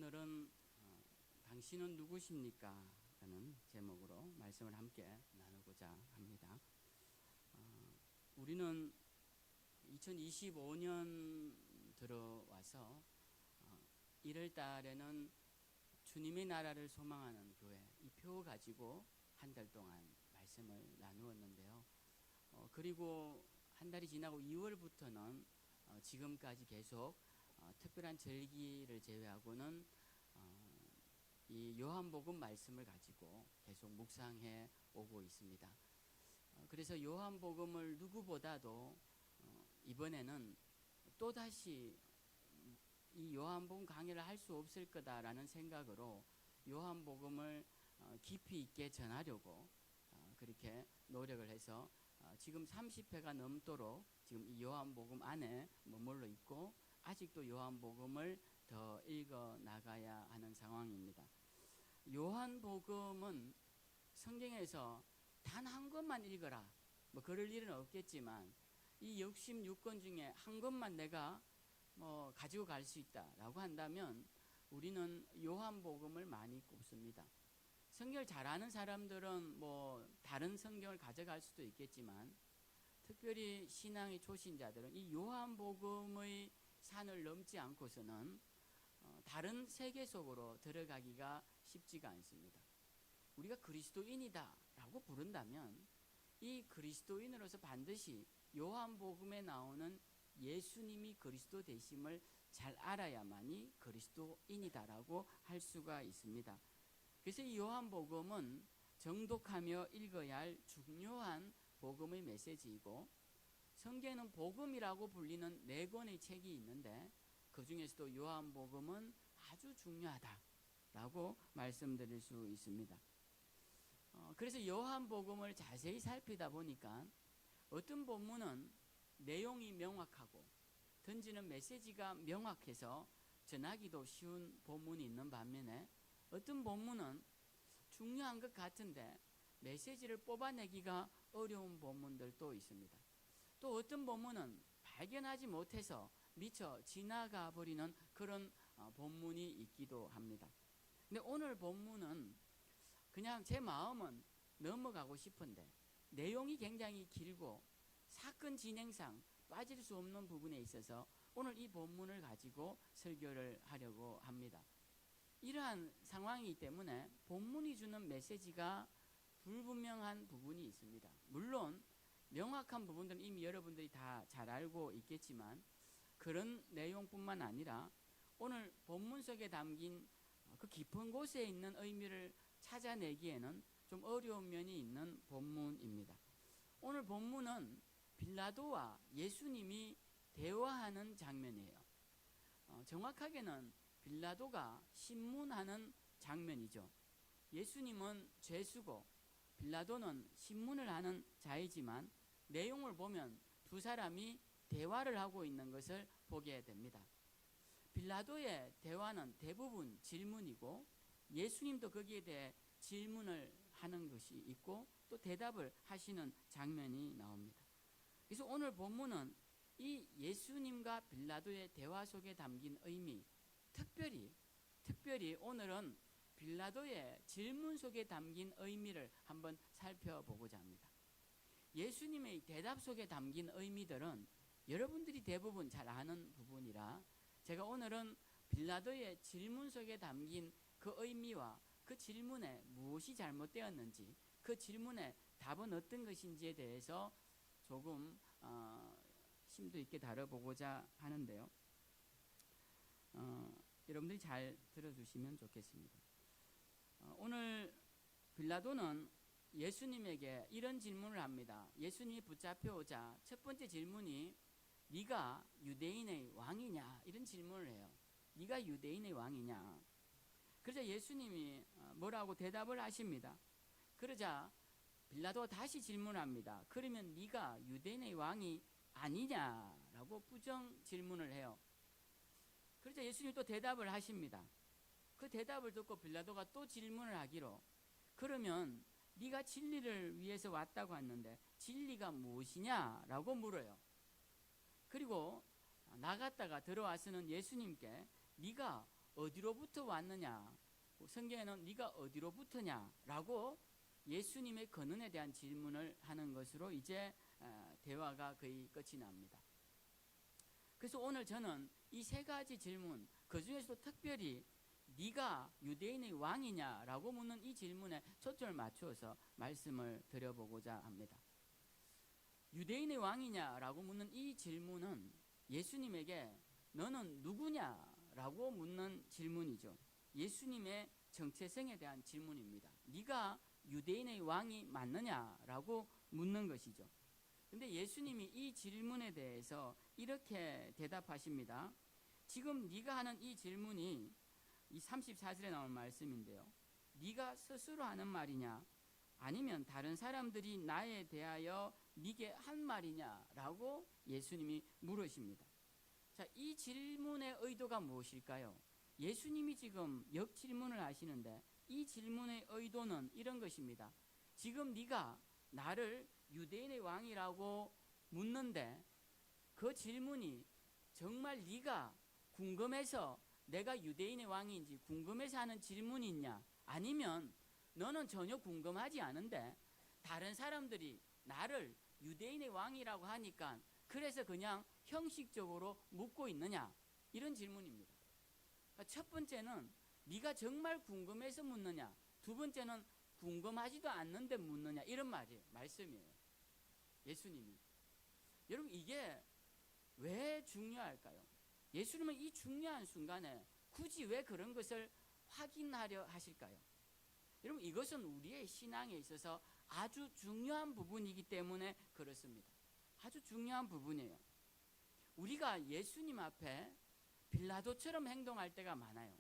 오늘은 당신은 누구십니까? 라는 제목으로 말씀을 함께 나누고자 합니다. 우리는 2025년 들어와서 1월 달에는 주님의 나라를 소망하는 교회 이 표 가지고 한 달 동안 말씀을 나누었는데요. 그리고 한 달이 지나고 2월부터는 지금까지 계속 특별한 절기를 제외하고는 이 요한복음 말씀을 가지고 계속 묵상해 오고 있습니다. 그래서 요한복음을 누구보다도 이번에는 또다시 이 요한복음 강의를 할 수 없을 거다라는 생각으로 요한복음을 깊이 있게 전하려고 그렇게 노력을 해서 지금 30회가 넘도록 지금 이 요한복음 안에 머물러 있고 아직도 요한복음을 더 읽어 나가야 하는 상황입니다. 요한복음은 성경에서 단 한 권만 읽어라 뭐 그럴 일은 없겠지만 이 66권 중에 한 권만 내가 가지고 갈 수 있다라고 한다면 우리는 요한복음을 많이 꼽습니다. 성경을 잘 아는 사람들은 뭐 다른 성경을 가져갈 수도 있겠지만 특별히 신앙의 초신자들은 이 요한복음의 산을 넘지 않고서는 다른 세계 속으로 들어가기가 쉽지가 않습니다. 우리가 그리스도인이다 라고 부른다면 이 그리스도인으로서 반드시 요한복음에 나오는 예수님이 그리스도 되심을 잘 알아야만이 그리스도인이다 라고 할 수가 있습니다. 그래서 이 요한복음은 정독하며 읽어야 할 중요한 복음의 메시지이고 성경에는 복음이라고 불리는 4권의 책이 있는데 그 중에서도 요한복음은 아주 중요하다라고 말씀드릴 수 있습니다. 그래서 요한복음을 자세히 살피다 보니까 어떤 본문은 내용이 명확하고 던지는 메시지가 명확해서 전하기도 쉬운 본문이 있는 반면에 어떤 본문은 중요한 것 같은데 메시지를 뽑아내기가 어려운 본문들도 있습니다. 또 어떤 본문은 발견하지 못해서 미처 지나가 버리는 그런 본문이 있기도 합니다. 근데 오늘 본문은 그냥 제 마음은 넘어가고 싶은데 내용이 굉장히 길고 사건 진행상 빠질 수 없는 부분에 있어서 오늘 이 본문을 가지고 설교를 하려고 합니다. 이러한 상황이기 때문에 본문이 주는 메시지가 불분명한 부분이 있습니다. 물론 명확한 부분들은 이미 여러분들이 다 잘 알고 있겠지만 그런 내용뿐만 아니라 오늘 본문 속에 담긴 그 깊은 곳에 있는 의미를 찾아내기에는 좀 어려운 면이 있는 본문입니다. 오늘 본문은 빌라도와 예수님이 대화하는 장면이에요. 정확하게는 빌라도가 신문하는 장면이죠. 예수님은 죄수고 빌라도는 신문을 하는 자이지만 내용을 보면 두 사람이 대화를 하고 있는 것을 보게 됩니다. 빌라도의 대화는 대부분 질문이고 예수님도 거기에 대해 질문을 하는 것이 있고 또 대답을 하시는 장면이 나옵니다. 그래서 오늘 본문은 이 예수님과 빌라도의 대화 속에 담긴 의미, 특별히 오늘은 빌라도의 질문 속에 담긴 의미를 한번 살펴보고자 합니다. 예수님의 대답 속에 담긴 의미들은 여러분들이 대부분 잘 아는 부분이라 제가 오늘은 빌라도의 질문 속에 담긴 그 의미와 그 질문에 무엇이 잘못되었는지 그 질문의 답은 어떤 것인지에 대해서 조금 심도 있게 다뤄보고자 하는데요. 여러분들이 잘 들어주시면 좋겠습니다. 오늘 빌라도는 예수님에게 이런 질문을 합니다. 예수님이 붙잡혀오자 첫 번째 질문이 네가 유대인의 왕이냐 이런 질문을 해요. 네가 유대인의 왕이냐. 그러자 예수님이 뭐라고 대답을 하십니다. 그러자 빌라도가 다시 질문합니다. 그러면 네가 유대인의 왕이 아니냐라고 부정 질문을 해요. 그러자 예수님이 또 대답을 하십니다. 그 대답을 듣고 빌라도가 또 질문을 하기로 그러면 네가 진리를 위해서 왔다고 했는데 진리가 무엇이냐라고 물어요. 그리고 나갔다가 들어와서는 예수님께 네가 어디로부터 왔느냐? 성경에는 네가 어디로부터냐라고 예수님의 근원에 대한 질문을 하는 것으로 이제 대화가 거의 끝이 납니다. 그래서 오늘 저는 이 세 가지 질문, 그 중에서도 특별히 네가 유대인의 왕이냐라고 묻는 이 질문에 초점을 맞추어서 말씀을 드려보고자 합니다. 유대인의 왕이냐라고 묻는 이 질문은 예수님에게 너는 누구냐라고 묻는 질문이죠. 예수님의 정체성에 대한 질문입니다. 네가 유대인의 왕이 맞느냐라고 묻는 것이죠. 근데 예수님이 이 질문에 대해서 이렇게 대답하십니다. 지금 네가 하는 이 질문이 이 34절에 나온 말씀인데요. 네가 스스로 하는 말이냐 아니면 다른 사람들이 나에 대하여 네게 한 말이냐라고 예수님이 물으십니다. 자, 이 질문의 의도가 무엇일까요? 예수님이 지금 역질문을 하시는데 이 질문의 의도는 이런 것입니다. 지금 네가 나를 유대인의 왕이라고 묻는데 그 질문이 정말 네가 궁금해서 내가 유대인의 왕인지 궁금해서 하는 질문이냐, 아니면 너는 전혀 궁금하지 않은데 다른 사람들이 나를 유대인의 왕이라고 하니까 그래서 그냥 형식적으로 묻고 있느냐, 이런 질문입니다. 첫 번째는 네가 정말 궁금해서 묻느냐, 두 번째는 궁금하지도 않는데 묻느냐, 이런 말씀이에요. 예수님이. 여러분, 이게 왜 중요할까요? 예수님은 이 중요한 순간에 굳이 왜 그런 것을 확인하려 하실까요? 여러분, 이것은 우리의 신앙에 있어서 아주 중요한 부분이기 때문에 그렇습니다. 아주 중요한 부분이에요. 우리가 예수님 앞에 빌라도처럼 행동할 때가 많아요.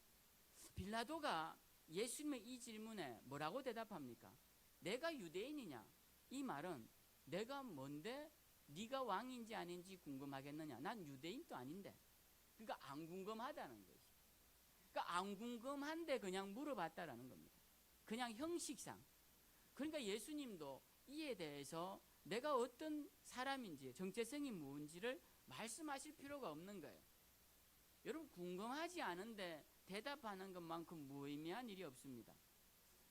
빌라도가 예수님의 이 질문에 뭐라고 대답합니까? 내가 유대인이냐? 이 말은 내가 뭔데 네가 왕인지 아닌지 궁금하겠느냐? 난 유대인도 아닌데. 그러니까 안 궁금하다는 것이. 그러니까 안 궁금한데 그냥 물어봤다라는 겁니다. 그냥 형식상. 그러니까 예수님도 이에 대해서 내가 어떤 사람인지, 정체성이 뭔지를 말씀하실 필요가 없는 거예요. 여러분, 궁금하지 않은데 대답하는 것만큼 무의미한 일이 없습니다.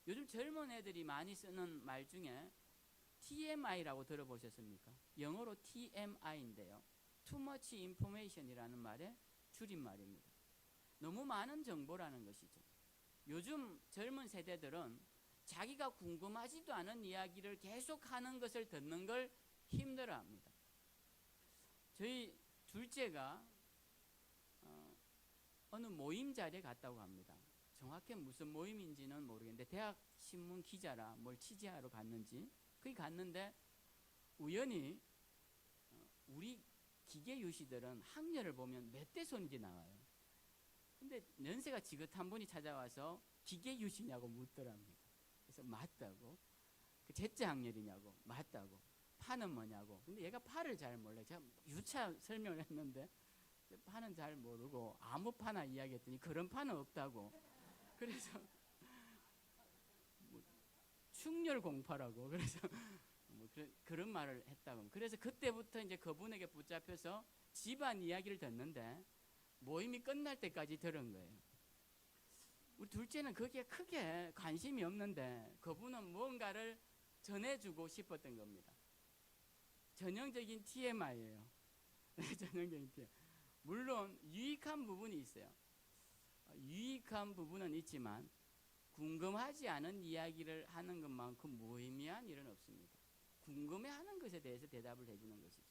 요즘 젊은 애들이 많이 쓰는 말 중에 TMI라고 들어보셨습니까? 영어로 TMI인데요. Too much information이라는 말의 줄임말입니다. 너무 많은 정보라는 것이죠. 요즘 젊은 세대들은 자기가 궁금하지도 않은 이야기를 계속하는 것을 듣는 걸 힘들어합니다. 저희 둘째가 어느 모임 자리에 갔다고 합니다. 정확히 무슨 모임인지는 모르겠는데 대학 신문 기자라 뭘 취재하러 갔는지 거기 갔는데 우연히 우리 기계 유시들은 학년을 보면 몇 대 손인지 나와요. 근데 연세가 지긋한 분이 찾아와서 기계 유시냐고 묻더랍니다. 그래서 맞다고. 그 제째 학년이냐고 맞다고. 파는 뭐냐고. 근데 얘가 파를 잘 몰라요. 제가 유차 설명을 했는데 파는 잘 모르고 아무 파나 이야기했더니 그런 파는 없다고. 그래서 뭐 충렬 공파라고. 그래서 뭐 그런 말을 했다고. 그래서 그때부터 이제 그분에게 붙잡혀서 집안 이야기를 듣는데 모임이 끝날 때까지 들은 거예요. 우리 둘째는 거기에 크게 관심이 없는데 그분은 뭔가를 전해주고 싶었던 겁니다. 전형적인 TMI예요. 전형적인 TMI. 물론 유익한 부분이 있어요. 유익한 부분은 있지만 궁금하지 않은 이야기를 하는 것만큼 무의미한 일은 없습니다. 궁금해하는 것에 대해서 대답을 해주는 것이죠.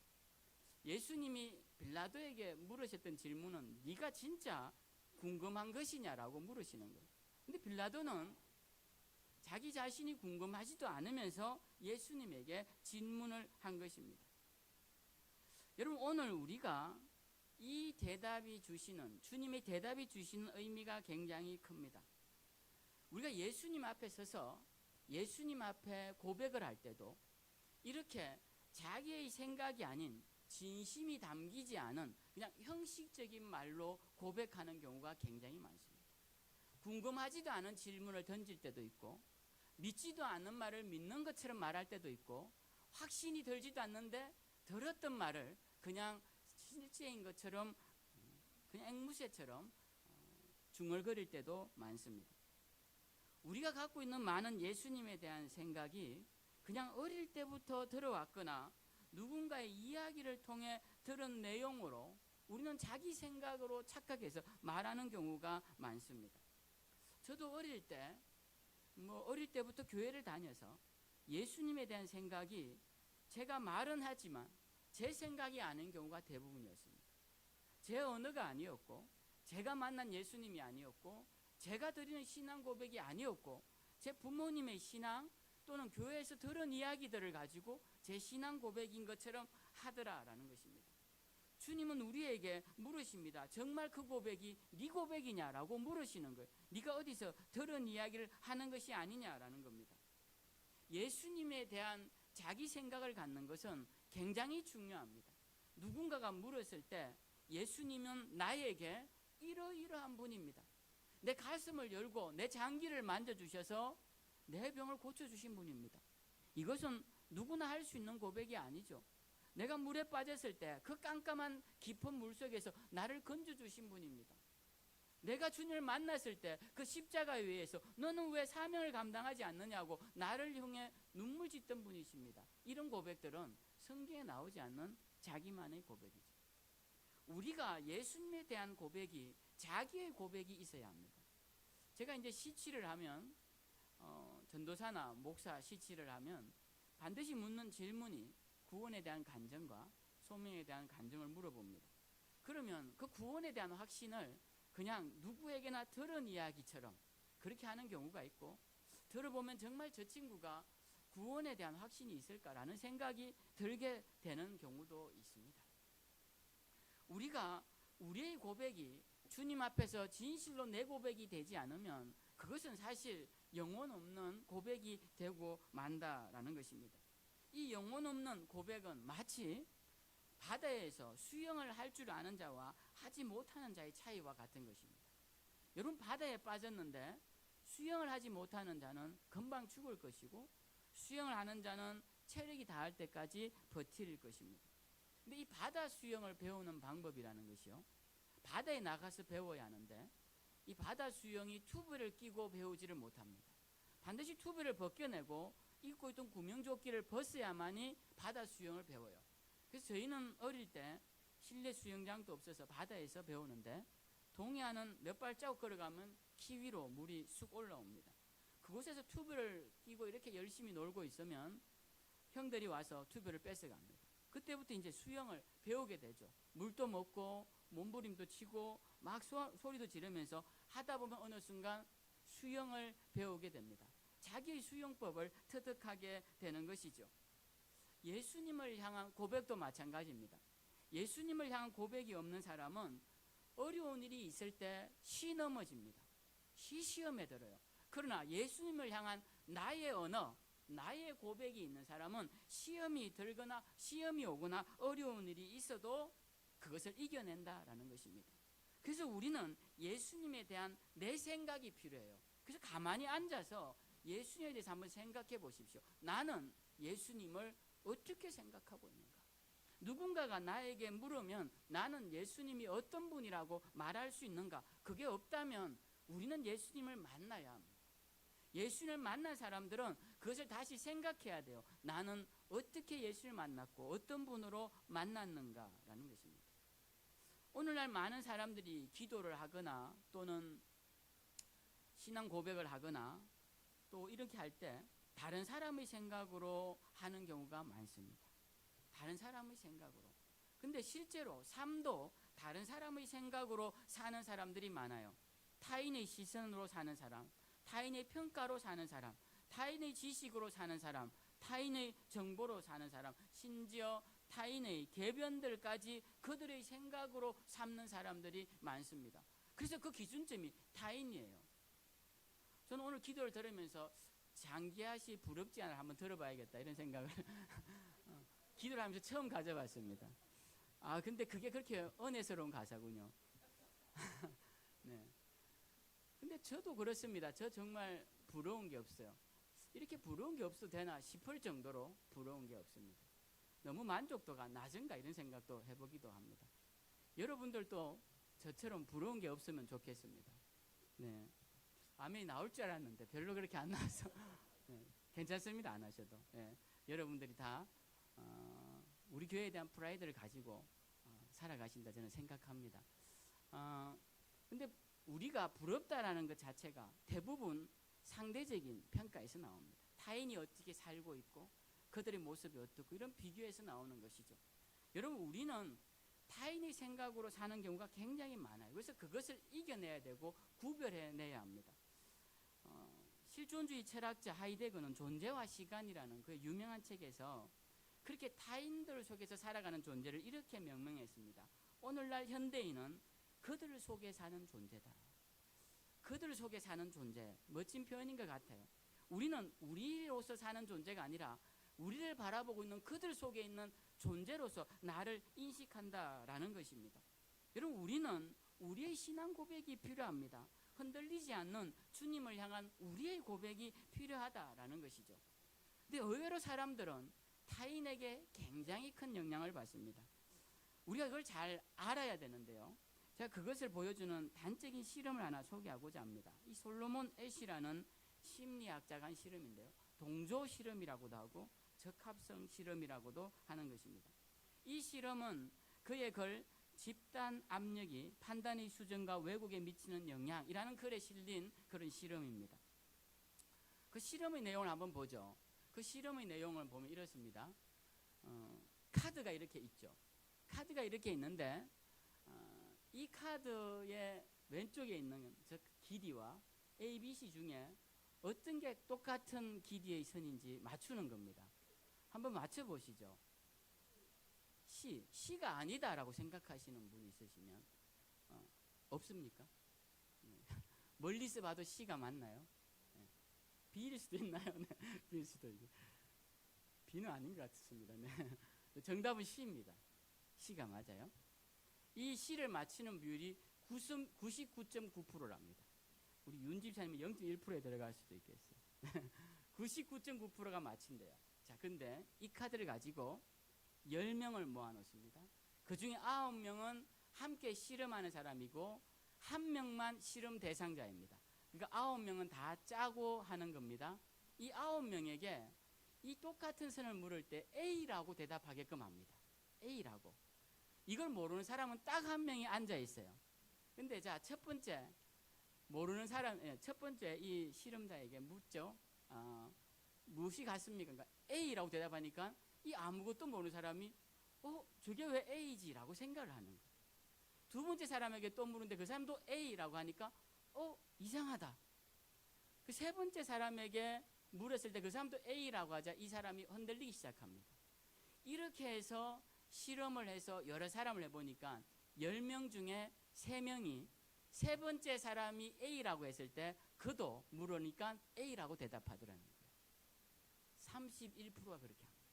예수님이 빌라도에게 물으셨던 질문은 네가 진짜 궁금한 것이냐라고 물으시는 거예요. 근데 빌라도는 자기 자신이 궁금하지도 않으면서 예수님에게 질문을 한 것입니다. 여러분, 오늘 우리가 이 대답이 주시는, 주님의 대답이 주시는 의미가 굉장히 큽니다. 우리가 예수님 앞에 서서 예수님 앞에 고백을 할 때도 이렇게 자기의 생각이 아닌 진심이 담기지 않은 그냥 형식적인 말로 고백하는 경우가 굉장히 많습니다. 궁금하지도 않은 질문을 던질 때도 있고, 믿지도 않는 말을 믿는 것처럼 말할 때도 있고, 확신이 들지도 않는데 들었던 말을 그냥 실제인 것처럼 그냥 앵무새처럼 중얼거릴 때도 많습니다. 우리가 갖고 있는 많은 예수님에 대한 생각이 그냥 어릴 때부터 들어왔거나 누군가의 이야기를 통해 들은 내용으로 우리는 자기 생각으로 착각해서 말하는 경우가 많습니다. 저도 어릴 때부터 교회를 다녀서 예수님에 대한 생각이 제가 말은 하지만 제 생각이 아닌 경우가 대부분이었습니다. 제 언어가 아니었고 제가 만난 예수님이 아니었고 제가 드리는 신앙 고백이 아니었고 제 부모님의 신앙 또는 교회에서 들은 이야기들을 가지고 제 신앙 고백인 것처럼 하더라라는 것입니다. 주님은 우리에게 물으십니다. 정말 그 고백이 네 고백이냐라고 물으시는 거예요. 네가 어디서 들은 이야기를 하는 것이 아니냐라는 겁니다. 예수님에 대한 자기 생각을 갖는 것은 굉장히 중요합니다. 누군가가 물었을 때 예수님은 나에게 이러이러한 분입니다. 내 가슴을 열고 내 장기를 만져주셔서 내 병을 고쳐주신 분입니다. 이것은 누구나 할 수 있는 고백이 아니죠. 내가 물에 빠졌을 때 그 깜깜한 깊은 물속에서 나를 건져주신 분입니다. 내가 주님을 만났을 때 그 십자가에 의해서 너는 왜 사명을 감당하지 않느냐고 나를 향해 눈물 짓던 분이십니다. 이런 고백들은 성경에 나오지 않는 자기만의 고백이죠. 우리가 예수님에 대한 고백이 자기의 고백이 있어야 합니다. 제가 이제 시치를 하면 전도사나 목사 시치를 하면 반드시 묻는 질문이 구원에 대한 간증과 소명에 대한 간증을 물어봅니다. 그러면 그 구원에 대한 확신을 그냥 누구에게나 들은 이야기처럼 그렇게 하는 경우가 있고, 들어보면 정말 저 친구가 구원에 대한 확신이 있을까라는 생각이 들게 되는 경우도 있습니다. 우리가 우리의 고백이 주님 앞에서 진실로 내 고백이 되지 않으면 그것은 사실 영혼 없는 고백이 되고 만다라는 것입니다. 이 영혼 없는 고백은 마치 바다에서 수영을 할 줄 아는 자와 하지 못하는 자의 차이와 같은 것입니다. 여러분, 바다에 빠졌는데 수영을 하지 못하는 자는 금방 죽을 것이고 수영을 하는 자는 체력이 다할 때까지 버틸 것입니다. 근데 이 바다 수영을 배우는 방법이라는 것이요, 바다에 나가서 배워야 하는데 이 바다 수영이 튜브를 끼고 배우지를 못합니다. 반드시 튜브를 벗겨내고 입고 있던 구명조끼를 벗어야만이 바다 수영을 배워요. 그래서 저희는 어릴 때 실내 수영장도 없어서 바다에서 배우는데 동해안은 몇 발자국 걸어가면 키 위로 물이 쑥 올라옵니다. 그곳에서 튜브를 끼고 이렇게 열심히 놀고 있으면 형들이 와서 튜브를 뺏어갑니다. 그때부터 이제 수영을 배우게 되죠. 물도 먹고 몸부림도 치고 막 소리도 지르면서 하다 보면 어느 순간 수영을 배우게 됩니다. 자기의 수영법을 터득하게 되는 것이죠. 예수님을 향한 고백도 마찬가지입니다. 예수님을 향한 고백이 없는 사람은 어려운 일이 있을 때 넘어집니다. 시험에 들어요. 그러나 예수님을 향한 나의 언어, 나의 고백이 있는 사람은 시험이 들거나 시험이 오거나 어려운 일이 있어도 그것을 이겨낸다라는 것입니다. 그래서 우리는 예수님에 대한 내 생각이 필요해요. 그래서 가만히 앉아서 예수님에 대해서 한번 생각해 보십시오. 나는 예수님을 어떻게 생각하고 있는가? 누군가가 나에게 물으면 나는 예수님이 어떤 분이라고 말할 수 있는가? 그게 없다면 우리는 예수님을 만나야 합니다. 예수님을 만난 사람들은 그것을 다시 생각해야 돼요. 나는 어떻게 예수를 만났고 어떤 분으로 만났는가라는 것입니다. 오늘날 많은 사람들이 기도를 하거나 또는 신앙 고백을 하거나 또 이렇게 할 때 다른 사람의 생각으로 하는 경우가 많습니다. 다른 사람의 생각으로. 근데 실제로 삶도 다른 사람의 생각으로 사는 사람들이 많아요. 타인의 시선으로 사는 사람, 타인의 평가로 사는 사람, 타인의 지식으로 사는 사람, 타인의 정보로 사는 사람, 심지어 타인의 궤변들까지 그들의 생각으로 삼는 사람들이 많습니다. 그래서 그 기준점이 타인이에요. 저는 오늘 기도를 들으면서 장기하시 부럽지 않아 한번 들어봐야겠다 이런 생각을 기도를 하면서 처음 가져봤습니다. 근데 그게 그렇게 은혜스러운 가사군요. 네. 근데 저도 그렇습니다. 저 정말 부러운 게 없어요. 이렇게 부러운 게 없어도 되나 싶을 정도로 부러운 게 없습니다. 너무 만족도가 낮은가 이런 생각도 해보기도 합니다. 여러분들도 저처럼 부러운 게 없으면 좋겠습니다. 네. 아멘이 나올 줄 알았는데 별로 그렇게 안 나와서 네. 괜찮습니다. 안 하셔도. 네. 여러분들이 다 우리 교회에 대한 프라이드를 가지고 살아가신다 저는 생각합니다. 근데 우리가 부럽다라는 것 자체가 대부분 상대적인 평가에서 나옵니다. 타인이 어떻게 살고 있고 그들의 모습이 어떻고 이런 비교에서 나오는 것이죠. 여러분 우리는 타인의 생각으로 사는 경우가 굉장히 많아요. 그래서 그것을 이겨내야 되고 구별해내야 합니다. 실존주의 철학자 하이데거는 존재와 시간이라는 그 유명한 책에서 그렇게 타인들 속에서 살아가는 존재를 이렇게 명명했습니다. 오늘날 현대인은 그들 속에 사는 존재다. 그들 속에 사는 존재, 멋진 표현인 것 같아요. 우리는 우리로서 사는 존재가 아니라 우리를 바라보고 있는 그들 속에 있는 존재로서 나를 인식한다라는 것입니다. 여러분 우리는 우리의 신앙 고백이 필요합니다. 흔들리지 않는 주님을 향한 우리의 고백이 필요하다라는 것이죠. 근데 의외로 사람들은 타인에게 굉장히 큰 영향을 받습니다. 우리가 그걸 잘 알아야 되는데요. 제가 그것을 보여주는 단적인 실험을 하나 소개하고자 합니다. 이 솔로몬 애쉬라는 심리학자가 한 실험인데요. 동조 실험이라고도 하고 적합성 실험이라고도 하는 것입니다. 이 실험은 그의 글 집단 압력이 판단의 수준과 왜곡에 미치는 영향이라는 글에 실린 그런 실험입니다. 그 실험의 내용을 한번 보죠. 그 실험의 내용을 보면 이렇습니다. 카드가 이렇게 있죠. 카드가 이렇게 있는데 이 카드의 왼쪽에 있는 즉 길이와 A, B, C 중에 어떤 게 똑같은 길이의 선인지 맞추는 겁니다. 한번 맞춰보시죠. C가 아니다라고 생각하시는 분이 있으시면 없습니까? 네. 멀리서 봐도 C가 맞나요? 네. B일 수도 있나요? 네. B일 수도 있고 B는 아닌 것 같습니다. 네. 정답은 C입니다. C가 맞아요. 이 C를 맞히는 비율이 99.9%랍니다. 우리 윤 집사님은 0.1%에 들어갈 수도 있겠어요. 99.9%가 맞힌대요. 자, 근데 이 카드를 가지고 10명을 모아놓습니다. 그 중에 9명은 함께 실험하는 사람이고 1명만 실험 대상자입니다. 그러니까 9명은 다 짜고 하는 겁니다. 이 9명에게 이 똑같은 선을 물을 때 A라고 대답하게끔 합니다. A라고. 이걸 모르는 사람은 딱 1명이 앉아 있어요. 근데 자, 첫 번째 모르는 사람, 첫 번째 이 실험자에게 묻죠. 무엇이 같습니까? 그러니까 A라고 대답하니까 이 아무것도 모르는 사람이 저게 왜 A지라고 생각을 하는 거예요. 두 번째 사람에게 또 물은데 그 사람도 A라고 하니까 이상하다. 그 세 번째 사람에게 물었을 때 그 사람도 A라고 하자 이 사람이 흔들리기 시작합니다. 이렇게 해서 실험을 해서 여러 사람을 해보니까 10명 중에 3명이 세 번째 사람이 A라고 했을 때 그도 물으니까 A라고 대답하더라는 거예요. 31%가 그렇게 합니다.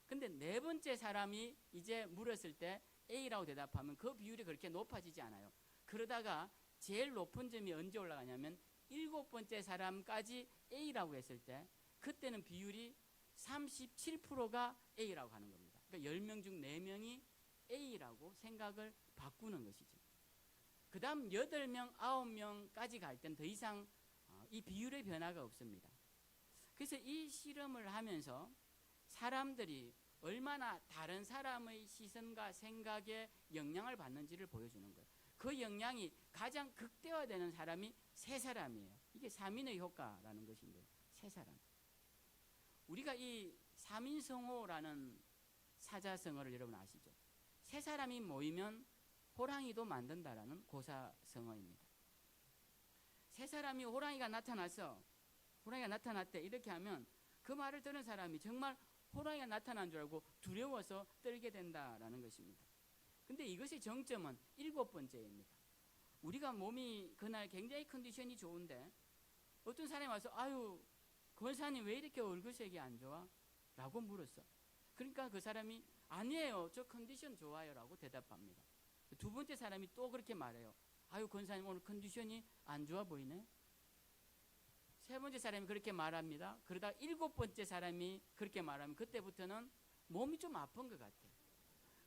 근데 네 번째 사람이 이제 물었을 때 A라고 대답하면 그 비율이 그렇게 높아지지 않아요. 그러다가 제일 높은 점이 언제 올라가냐면 7번째 사람까지 A라고 했을 때 그때는 비율이 37%가 A라고 하는 겁니다. 그러니까 10명 중 4명이 A라고 생각을 바꾸는 것이죠. 그 다음 8명, 9명까지 갈 땐 더 이상 이 비율의 변화가 없습니다. 그래서 이 실험을 하면서 사람들이 얼마나 다른 사람의 시선과 생각에 영향을 받는지를 보여주는 거예요. 그 영향이 가장 극대화되는 사람이 3사람이에요. 이게 3인의 효과라는 것인데요. 3사람. 우리가 이 3인성호라는 사자성어를 여러분 아시죠? 3사람이 모이면 호랑이도 만든다라는 고사성어입니다. 3사람이 호랑이가 나타났대 이렇게 하면 그 말을 들은 사람이 정말 호랑이가 나타난 줄 알고 두려워서 떨게 된다라는 것입니다. 근데 이것의 정점은 7번째입니다. 우리가 몸이 그날 굉장히 컨디션이 좋은데 어떤 사람이 와서 권사님 왜 이렇게 얼굴색이 안 좋아? 라고 물었어. 그러니까 그 사람이 아니에요, 저 컨디션 좋아요 라고 대답합니다. 두 번째 사람이 또 그렇게 말해요. 권사님 오늘 컨디션이 안 좋아 보이네. 세 번째 사람이 그렇게 말합니다. 그러다 7번째 사람이 그렇게 말하면 그때부터는 몸이 좀 아픈 것 같아요.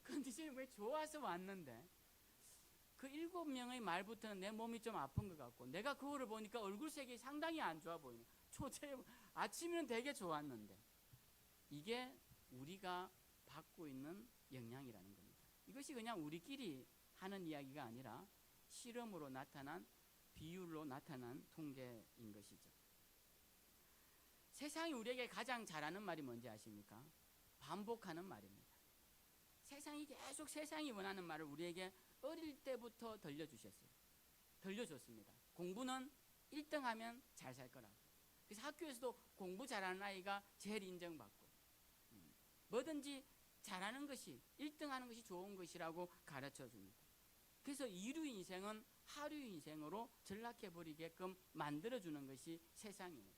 컨디션이 왜 좋아서 왔는데 그 7명의 말부터는 내 몸이 좀 아픈 것 같고, 내가 거울을 보니까 얼굴색이 상당히 안 좋아 보이는, 아침에는 되게 좋았는데, 이게 우리가 받고 있는 영향이라는 겁니다. 이것이 그냥 우리끼리 하는 이야기가 아니라 실험으로 나타난, 비율로 나타난 통계인 것이죠. 세상이 우리에게 가장 잘하는 말이 뭔지 아십니까? 반복하는 말입니다. 세상이 계속 세상이 원하는 말을 우리에게 어릴 때부터 들려줬습니다. 공부는 1등하면 잘 살 거라고. 그래서 학교에서도 공부 잘하는 아이가 제일 인정받고, 뭐든지 잘하는 것이, 1등하는 것이 좋은 것이라고 가르쳐 줍니다. 그래서 이류 인생은 하류 인생으로 전락해버리게끔 만들어주는 것이 세상이에요.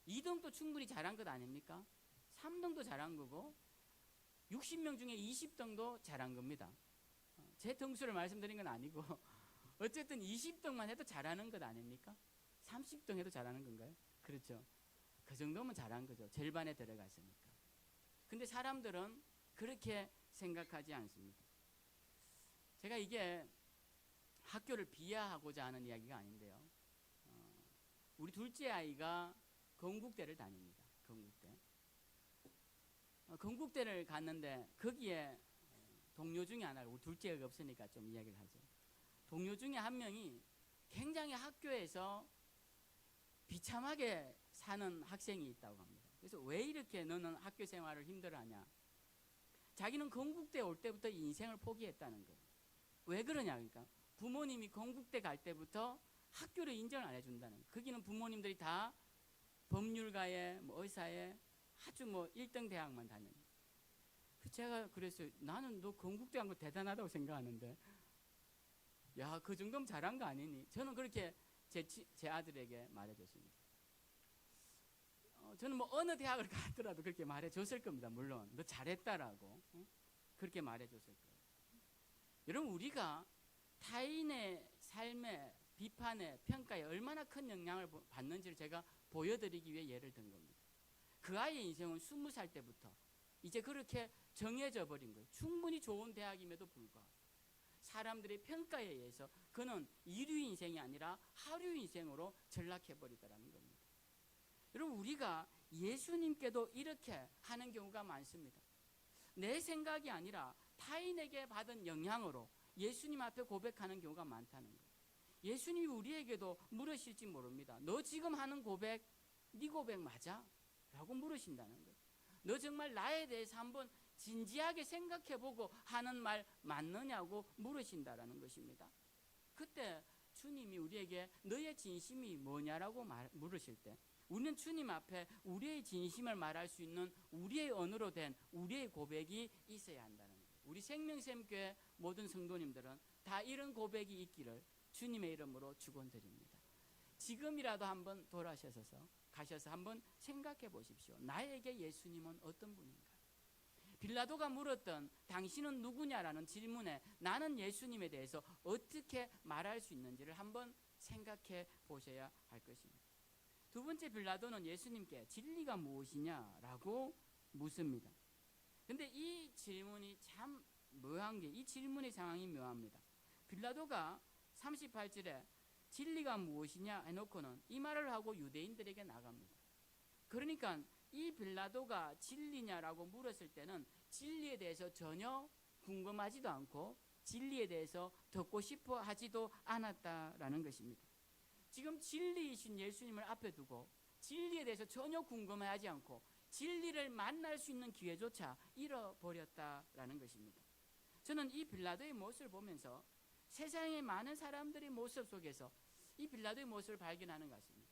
2등도 충분히 잘한 것 아닙니까? 3등도 잘한 거고 60명 중에 20등도 잘한 겁니다. 제 등수를 말씀드린 건 아니고 어쨌든 20등만 해도 잘하는 것 아닙니까? 30등 해도 잘하는 건가요? 그렇죠. 그 정도면 잘한 거죠. 절반에 들어갔으니까. 근데 사람들은 그렇게 생각하지 않습니다. 제가 이게 학교를 비하하고자 하는 이야기가 아닌데요. 우리 둘째 아이가 건국대를 다닙니다. 건국대를 갔는데 거기에 동료 중에 하나가, 우리 둘째가 없으니까 좀 이야기를 하죠. 동료 중에 한 명이 굉장히 학교에서 비참하게 사는 학생이 있다고 합니다. 그래서 왜 이렇게 너는 학교 생활을 힘들어하냐? 자기는 건국대 올 때부터 인생을 포기했다는 거예요. 왜 그러냐? 그러니까 부모님이 건국대 갈 때부터 학교를 인정을 안 해준다는 거예요. 거기는 부모님들이 다 법률가에 의사에 아주 1등 대학만 다녔는데, 제가 그랬어요. 나는 너 건국대 간 거 대단하다고 생각하는데, 야, 그 정도면 잘한 거 아니니? 저는 그렇게 제 아들에게 말해줬습니다. 저는 어느 대학을 갔더라도 그렇게 말해줬을 겁니다. 물론 너 잘했다라고 그렇게 말해줬을 거예요. 여러분, 우리가 타인의 삶에, 비판에, 평가에 얼마나 큰 영향을 받는지를 제가 보여드리기 위해 예를 든 겁니다. 그 아이의 인생은 20살 때부터 이제 그렇게 정해져 버린 거예요. 충분히 좋은 대학임에도 불구하고 사람들의 평가에 의해서 그는 이류 인생이 아니라 하류 인생으로 전락해버리더라는 겁니다. 여러분, 우리가 예수님께도 이렇게 하는 경우가 많습니다. 내 생각이 아니라 타인에게 받은 영향으로 예수님 앞에 고백하는 경우가 많다는 거예요. 예수님이 우리에게도 물으실지 모릅니다. 너 지금 하는 고백, 네 고백 맞아? 라고 물으신다는 거예요. 너 정말 나에 대해서 한번 진지하게 생각해보고 하는 말 맞느냐고 물으신다라는 것입니다. 그때 주님이 우리에게 너의 진심이 뭐냐라고 물으실 때, 우리는 주님 앞에 우리의 진심을 말할 수 있는 우리의 언어로 된 우리의 고백이 있어야 한다는 거예요. 우리 생명샘교회 모든 성도님들은 다 이런 고백이 있기를 주님의 이름으로 축원드립니다. 지금이라도 한번 돌아가셔서 한번 생각해 보십시오. 나에게 예수님은 어떤 분인가? 빌라도가 물었던 당신은 누구냐라는 질문에 나는 예수님에 대해서 어떻게 말할 수 있는지를 한번 생각해 보셔야 할 것입니다. 두 번째, 빌라도는 예수님께 진리가 무엇이냐라고 묻습니다. 근데 이 질문이 참 묘한 게, 이 질문의 상황이 묘합니다. 빌라도가 38절에 진리가 무엇이냐 해놓고는 이 말을 하고 유대인들에게 나갑니다. 그러니까 이 빌라도가 진리냐라고 물었을 때는 진리에 대해서 전혀 궁금하지도 않고 진리에 대해서 듣고 싶어 하지도 않았다라는 것입니다. 지금 진리이신 예수님을 앞에 두고 진리에 대해서 전혀 궁금해하지 않고 진리를 만날 수 있는 기회조차 잃어버렸다라는 것입니다. 저는 이 빌라도의 모습을 보면서 세상의 많은 사람들의 모습 속에서 이 빌라도의 모습을 발견하는 것 같습니다.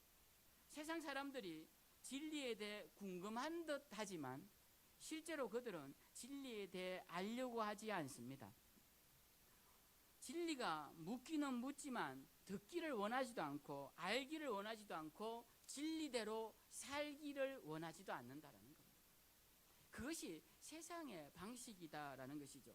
세상 사람들이 진리에 대해 궁금한 듯 하지만 실제로 그들은 진리에 대해 알려고 하지 않습니다. 진리가 묻기는 묻지만 듣기를 원하지도 않고 알기를 원하지도 않고 진리대로 살기를 원하지도 않는다라는 겁니다. 그것이 세상의 방식이다라는 것이죠.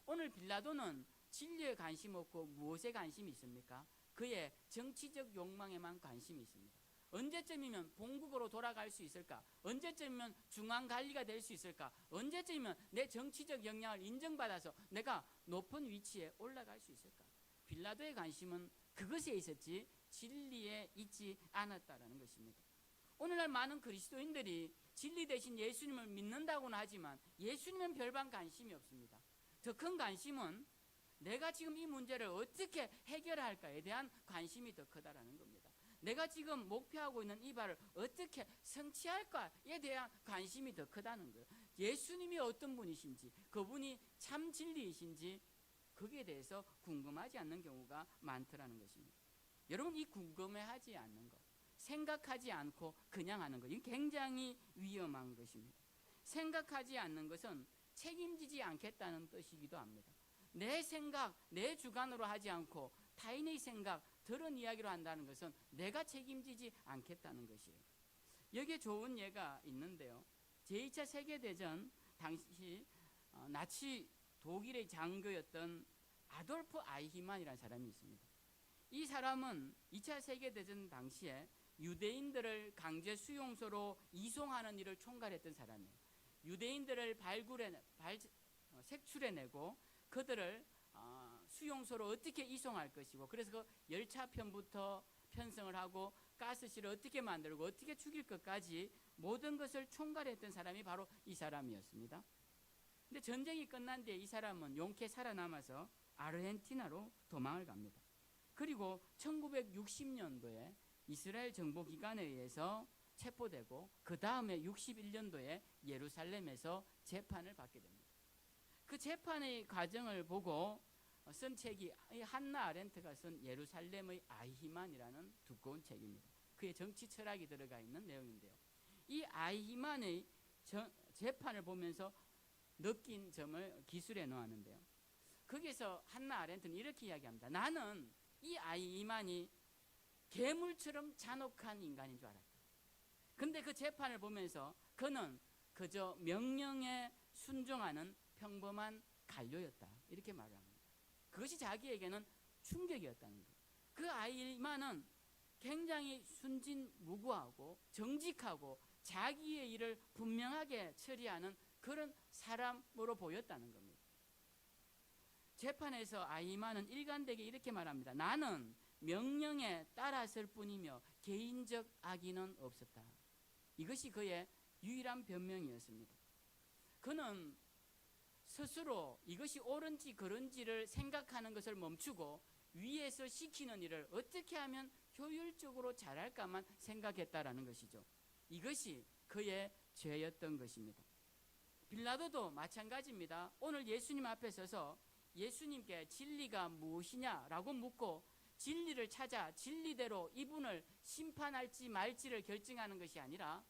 오늘 빌라도는 진리에 관심 없고 무엇에 관심이 있습니까? 그의 정치적 욕망에만 관심이 있습니다. 언제쯤이면 본국으로 돌아갈 수 있을까? 언제쯤이면 중앙관리가 될 수 있을까? 언제쯤이면 내 정치적 역량을 인정받아서 내가 높은 위치에 올라갈 수 있을까? 빌라도의 관심은 그것에 있었지 진리에 있지 않았다라는 것입니다. 오늘날 많은 그리스도인들이 진리 대신 예수님을 믿는다고는 하지만 예수님은 별반 관심이 없습니다. 더 큰 관심은 내가 지금 이 문제를 어떻게 해결할까에 대한 관심이 더 크다라는 겁니다. 내가 지금 목표하고 있는 이 바를 어떻게 성취할까에 대한 관심이 더 크다는 거예요. 예수님이 어떤 분이신지, 그분이 참 진리이신지 거기에 대해서 궁금하지 않는 경우가 많더라는 것입니다. 여러분, 이 궁금해하지 않는 것, 생각하지 않고 그냥 하는 것, 이게 굉장히 위험한 것입니다. 생각하지 않는 것은 책임지지 않겠다는 뜻이기도 합니다. 내 생각, 내 주관으로 하지 않고 타인의 생각, 들은 이야기로 한다는 것은 내가 책임지지 않겠다는 것이에요. 여기에 좋은 예가 있는데요. 제2차 세계대전 당시 나치 독일의 장교였던 아돌프 아이히만이라는 사람이 있습니다. 이 사람은 2차 세계대전 당시에 유대인들을 강제 수용소로 이송하는 일을 총괄했던 사람이에요. 유대인들을 색출해내고 그들을 수용소로 어떻게 이송할 것이고, 그래서 그 열차편부터 편성을 하고 가스실을 어떻게 만들고 어떻게 죽일 것까지 모든 것을 총괄했던 사람이 바로 이 사람이었습니다. 근데 전쟁이 끝난 뒤에 이 사람은 용케 살아남아서 아르헨티나로 도망을 갑니다. 그리고 1960년도에 이스라엘 정보기관에 의해서 체포되고 그 다음에 61년도에 예루살렘에서 재판을 받게 됩니다. 그 재판의 과정을 보고 쓴 책이 한나 아렌트가 쓴 예루살렘의 아이히만이라는 두꺼운 책입니다. 그의 정치 철학이 들어가 있는 내용인데요. 이 아이히만의 재판을 보면서 느낀 점을 기술해 놓았는데요. 거기서 한나 아렌트는 이렇게 이야기합니다. 나는 이 아이히만이 괴물처럼 잔혹한 인간인 줄 알았다. 근데 그 재판을 보면서 그는 그저 명령에 순종하는 평범한 관료였다, 이렇게 말을 합니다. 그것이 자기에게는 충격이었다는 거예요. 그 아이히만은 굉장히 순진무구하고 정직하고 자기의 일을 분명하게 처리하는 그런 사람으로 보였다는 겁니다. 재판에서 아이히만은 일관되게 이렇게 말합니다. 나는 명령에 따랐을 뿐이며 개인적 악의는 없었다. 이것이 그의 유일한 변명이었습니다. 그는 스스로 이것이 옳은지 그른지를 생각하는 것을 멈추고 위에서 시키는 일을 어떻게 하면 효율적으로 잘할까만 생각했다라는 것이죠. 이것이 그의 죄였던 것입니다. 빌라도도 마찬가지입니다. 오늘 예수님 앞에 서서 예수님께 진리가 무엇이냐라고 묻고 진리를 찾아 진리대로 이분을 심판할지 말지를 결정하는 것이 아니라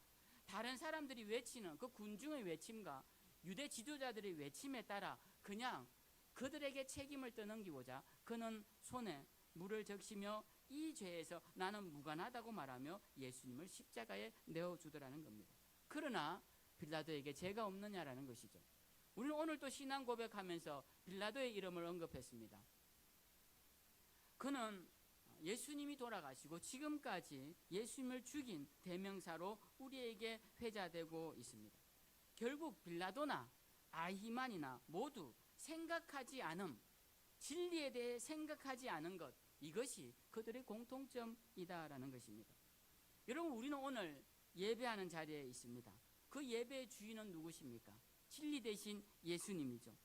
다른 사람들이 외치는 그 군중의 외침과 유대 지도자들의 외침에 따라 그냥 그들에게 책임을 떠넘기고자 그는 손에 물을 적시며 이 죄에서 나는 무관하다고 말하며 예수님을 십자가에 내어주더라는 겁니다. 그러나 빌라도에게 죄가 없느냐라는 것이죠. 우리는 오늘 또 신앙 고백하면서 빌라도의 이름을 언급했습니다. 그는 예수님이 돌아가시고 지금까지 예수님을 죽인 대명사로 우리에게 회자되고 있습니다. 결국 빌라도나 아히만이나 모두 생각하지 않음, 진리에 대해 생각하지 않은 것, 이것이 그들의 공통점이다라는 것입니다. 여러분, 우리는 오늘 예배하는 자리에 있습니다. 그 예배의 주인은 누구십니까? 진리 대신 예수님이죠.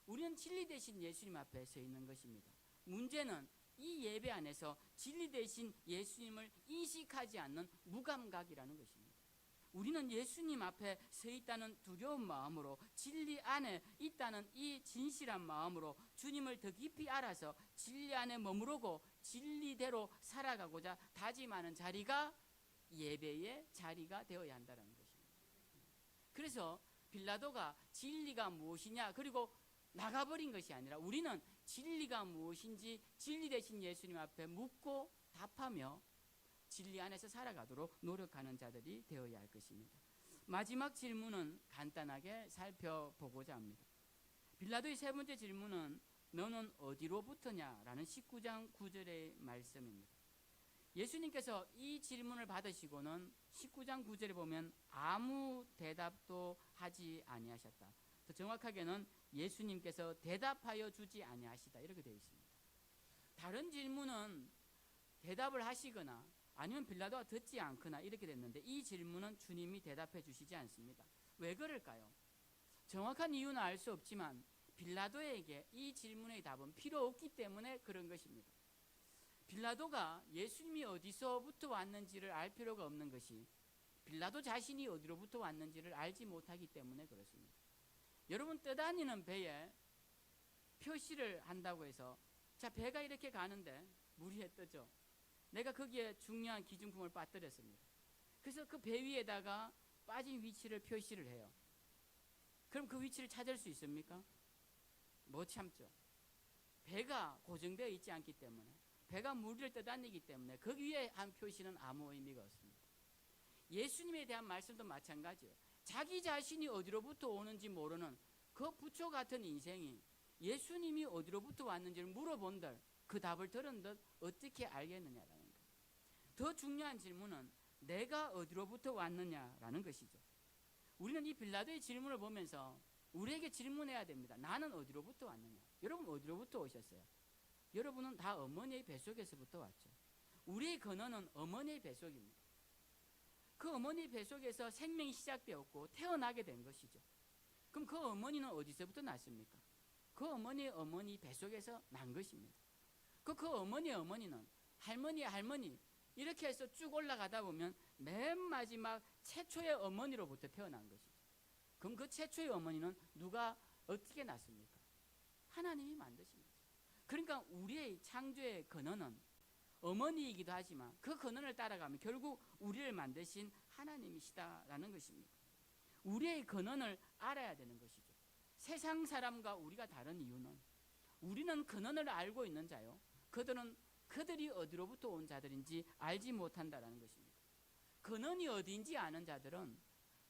우리는 진리 대신 예수님 앞에 서 있는 것입니다. 문제는 이 예배 안에서 진리 대신 예수님을 인식하지 않는 무감각이라는 것입니다. 우리는 예수님 앞에 서 있다는 두려운 마음으로, 진리 안에 있다는 이 진실한 마음으로 주님을 더 깊이 알아서 진리 안에 머무르고 진리대로 살아가고자 다짐하는 자리가 예배의 자리가 되어야 한다는 것입니다. 그래서 빌라도가 진리가 무엇이냐 그리고 나가버린 것이 아니라 우리는 진리가 무엇인지 진리 대신 예수님 앞에 묻고 답하며 진리 안에서 살아가도록 노력하는 자들이 되어야 할 것입니다. 마지막 질문은 간단하게 살펴보고자 합니다. 빌라도의 세 번째 질문은 너는 어디로부터냐라는 19장 9절의 말씀입니다. 예수님께서 이 질문을 받으시고는 19장 9절에 보면 아무 대답도 하지 아니하셨다. 더 정확하게는 예수님께서 대답하여 주지 아니하시다, 이렇게 되어 있습니다. 다른 질문은 대답을 하시거나 아니면 빌라도가 듣지 않거나 이렇게 됐는데 이 질문은 주님이 대답해 주시지 않습니다. 왜 그럴까요? 정확한 이유는 알 수 없지만 빌라도에게 이 질문의 답은 필요 없기 때문에 그런 것입니다. 빌라도가 예수님이 어디서부터 왔는지를 알 필요가 없는 것이 빌라도 자신이 어디로부터 왔는지를 알지 못하기 때문에 그렇습니다. 여러분, 떠다니는 배에 표시를 한다고 해서 자, 배가 이렇게 가는데 물 위에 뜨죠. 내가 거기에 중요한 기준품을 빠뜨렸습니다. 그래서 그 배 위에다가 빠진 위치를 표시를 해요. 그럼 그 위치를 찾을 수 있습니까? 못 참죠. 배가 고정되어 있지 않기 때문에, 배가 물 위를 떠다니기 때문에 그 위에 한 표시는 아무 의미가 없습니다. 예수님에 대한 말씀도 마찬가지예요. 자기 자신이 어디로부터 오는지 모르는 그 부초 같은 인생이 예수님이 어디로부터 왔는지를 물어본들 그 답을 들은 듯 어떻게 알겠느냐라는 거예요. 더 중요한 질문은 내가 어디로부터 왔느냐라는 것이죠. 우리는 이 빌라도의 질문을 보면서 우리에게 질문해야 됩니다. 나는 어디로부터 왔느냐? 여러분 어디로부터 오셨어요? 여러분은 다 어머니의 뱃속에서부터 왔죠. 우리의 근원은 어머니의 뱃속입니다. 그 어머니의 뱃속에서 생명이 시작되었고 태어나게 된 것이죠. 그럼 그 어머니는 어디서부터 났습니까? 그 어머니의 어머니 뱃속에서 난 것입니다. 그 어머니의 어머니는 할머니의 할머니 이렇게 해서 쭉 올라가다 보면 맨 마지막 최초의 어머니로부터 태어난 것이죠. 그럼 그 최초의 어머니는 누가 어떻게 났습니까? 하나님이 만드신 거죠. 그러니까 우리의 창조의 근원은 어머니이기도 하지만 그 근원을 따라가면 결국 우리를 만드신 하나님이시다라는 것입니다. 우리의 근원을 알아야 되는 것이죠. 세상 사람과 우리가 다른 이유는 우리는 근원을 알고 있는 자요, 그들이 어디로부터 온 자들인지 알지 못한다라는 것입니다. 근원이 어디인지 아는 자들은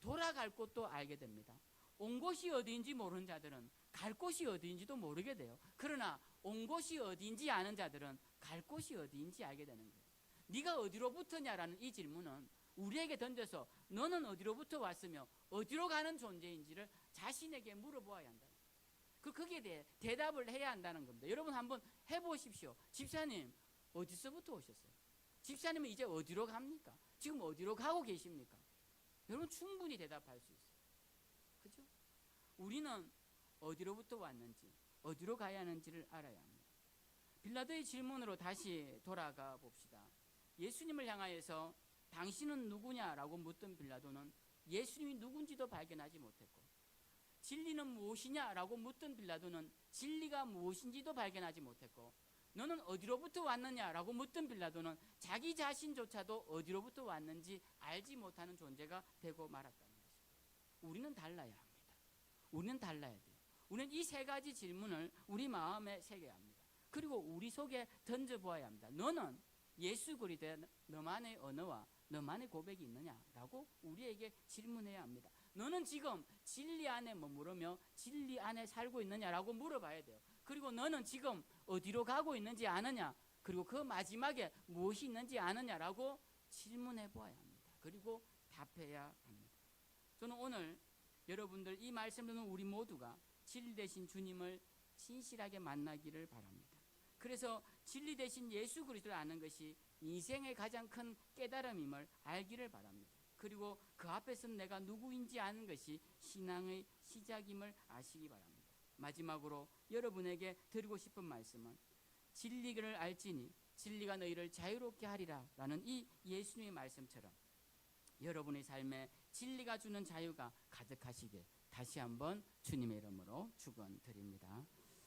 돌아갈 곳도 알게 됩니다. 온 곳이 어디인지 모르는 자들은 갈 곳이 어디인지도 모르게 돼요. 그러나 온 곳이 어디인지 아는 자들은 갈 곳이 어디인지 알게 되는 거예요. 네가 어디로부터냐라는 이 질문은 우리에게 던져서 너는 어디로부터 왔으며 어디로 가는 존재인지를 자신에게 물어보아야 한다. 거기에 대해 대답을 해야 한다는 겁니다. 여러분 한번 해보십시오. 집사님 어디서부터 오셨어요? 집사님은 이제 어디로 갑니까? 지금 어디로 가고 계십니까? 여러분 충분히 대답할 수 있어요. 그죠? 우리는 어디로부터 왔는지 어디로 가야 하는지를 알아야 합니다. 빌라도의 질문으로 다시 돌아가 봅시다. 예수님을 향하여서 당신은 누구냐라고 묻던 빌라도는 예수님이 누군지도 발견하지 못했고, 진리는 무엇이냐라고 묻던 빌라도는 진리가 무엇인지도 발견하지 못했고, 너는 어디로부터 왔느냐라고 묻던 빌라도는 자기 자신조차도 어디로부터 왔는지 알지 못하는 존재가 되고 말았다는 것입니다. 우리는 달라야 합니다. 우리는 달라야 돼요. 우리는 이 세 가지 질문을 우리 마음에 새겨야 합니다. 그리고 우리 속에 던져보아야 합니다. 너는 예수 그리스도의 너만의 언어와 너만의 고백이 있느냐라고 우리에게 질문해야 합니다. 너는 지금 진리 안에 머무르며 진리 안에 살고 있느냐라고 물어봐야 돼요. 그리고 너는 지금 어디로 가고 있는지 아느냐, 그리고 그 마지막에 무엇이 있는지 아느냐라고 질문해 보아야 합니다. 그리고 답해야 합니다. 저는 오늘 여러분들 이 말씀을 듣는 우리 모두가 진리 되신 주님을 진실하게 만나기를 바랍니다. 그래서 진리 되신 예수 그리스도를 아는 것이 인생의 가장 큰 깨달음임을 알기를 바랍니다. 그리고 그 앞에서 내가 누구인지 아는 것이 신앙의 시작임을 아시기 바랍니다. 마지막으로 여러분에게 드리고 싶은 말씀은 진리를 알지니 진리가 너희를 자유롭게 하리라 라는 이 예수님의 말씀처럼 여러분의 삶에 진리가 주는 자유가 가득하시길 다시 한번 주님의 이름으로 축원드립니다.